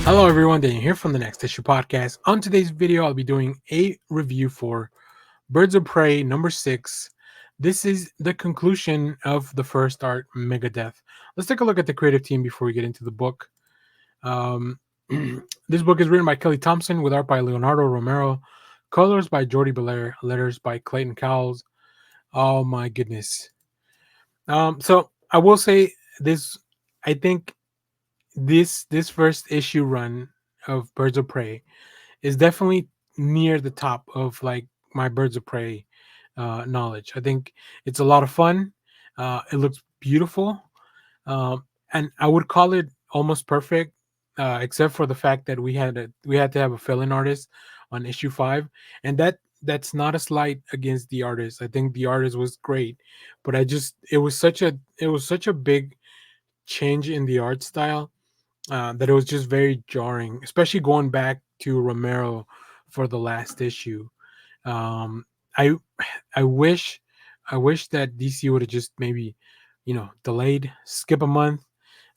Hello everyone, Daniel here from the Next Issue Podcast. On today's video, I'll be doing a review for Birds of Prey number 6. This is the conclusion of the first art, Megadeth. Let's take a look at the creative team before we get into the book. This book is written by Thompson with art by Leonardo Romero, colors by Jordie Bellaire, letters by Clayton Cowles. Oh my goodness. So I will say this, I think this first issue run of Birds of Prey is definitely near the top of like my Birds of Prey knowledge. I think it's a lot of fun. It looks beautiful, and I would call it almost perfect, except for the fact that we had to have a fill-in artist on issue 5, and that's not a slight against the artist. I think the artist was great, but it was such a big change in the art style that it was just very jarring, especially going back to Romero for the last issue. Um, I I wish that DC would have just maybe, delayed, skip a month.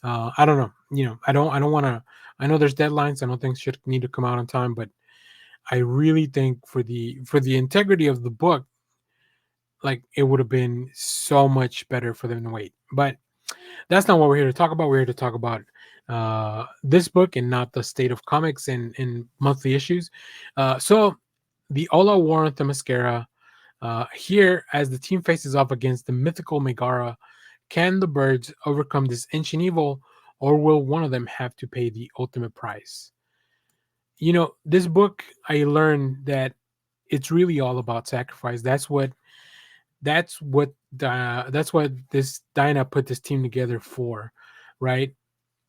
I don't know. I don't want to. I know there's deadlines. I don't think should need to come out on time, but I really think for the integrity of the book, like it would have been so much better for them to wait. But that's not what we're here to talk about. We're here to talk about this book and not the state of comics in monthly issues. So, the Ola War on THEMYSCIRA. Here, as the team faces off against the mythical Megara, can the birds overcome this ancient evil, or will one of them have to pay the ultimate price? This book, I learned that it's really all about sacrifice. That's what this Dinah put this team together for, right?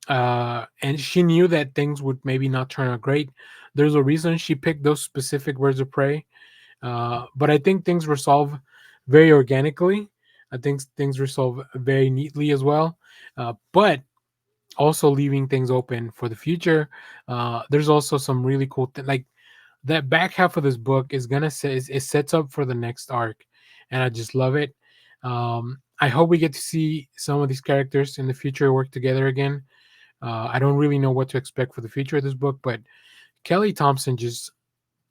And she knew that things would maybe not turn out great. There's a reason she picked those specific birds of prey, but I think things resolve very organically. I think things resolve very neatly as well, but also leaving things open for the future. There's also some really cool like that back half of this book is gonna say it sets up for the next arc, and I just love it. I hope we get to see some of these characters in the future work together again. I don't really know what to expect for the future of this book, but Thompson, just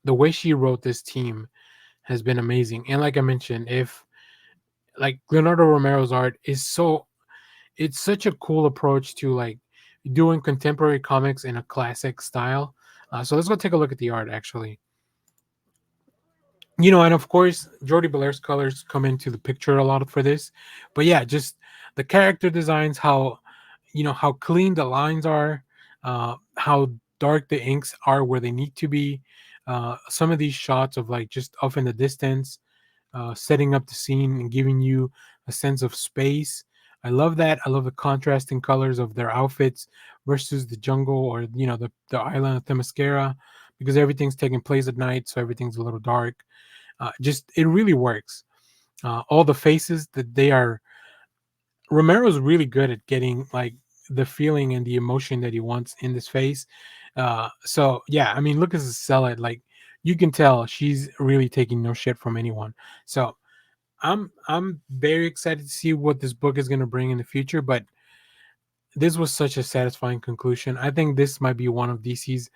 the way she wrote this team has been amazing. And like I mentioned, if like Leonardo Romero's art is it's such a cool approach to like doing contemporary comics in a classic style. So let's go take a look at the art actually. And of course, Jordie Bellaire's colors come into the picture a lot for this. But yeah, just the character designs, how clean the lines are, how dark the inks are where they need to be. Some of these shots of like just off in the distance, setting up the scene and giving you a sense of space. I love that. I love the contrasting colors of their outfits versus the jungle or the island of Themyscira, because everything's taking place at night, so everything's a little dark. Just it really works. All the faces that they are. Romero's really good at getting like the feeling and the emotion that he wants in this face. So yeah, I mean, look at sell it. Like you can tell she's really taking no shit from anyone. So I'm very excited to see what this book is going to bring in the future. But this was such a satisfying conclusion. I think this might be one of DC's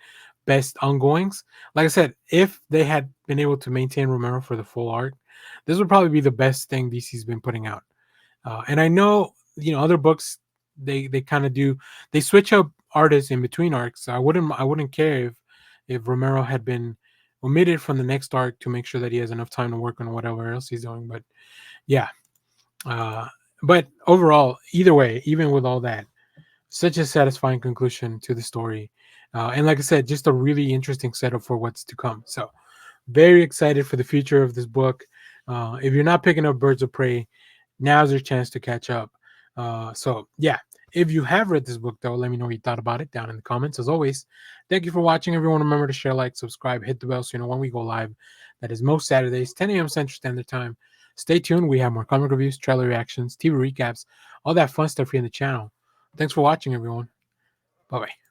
best ongoings. Like I said, if they had been able to maintain Romero for the full arc, this would probably be the best thing DC's been putting out. And I know, other books they kind of do, they switch up artists in between arcs. So I wouldn't care if Romero had been omitted from the next arc to make sure that he has enough time to work on whatever else he's doing. But yeah, uh, but overall, either way, even with all that, such a satisfying conclusion to the story. And like I said, just a really interesting setup for what's to come. So very excited for the future of this book. If you're not picking up Birds of Prey, now's your chance to catch up. So yeah, if you have read this book though, let me know what you thought about it down in the comments. As always, thank you for watching, everyone. Remember to share, like, subscribe, hit the bell so you know when we go live. That is most Saturdays, 10 a.m. Central Standard Time. Stay tuned. We have more comic reviews, trailer reactions, TV recaps, all that fun stuff here in the channel. Thanks for watching, everyone. Bye bye.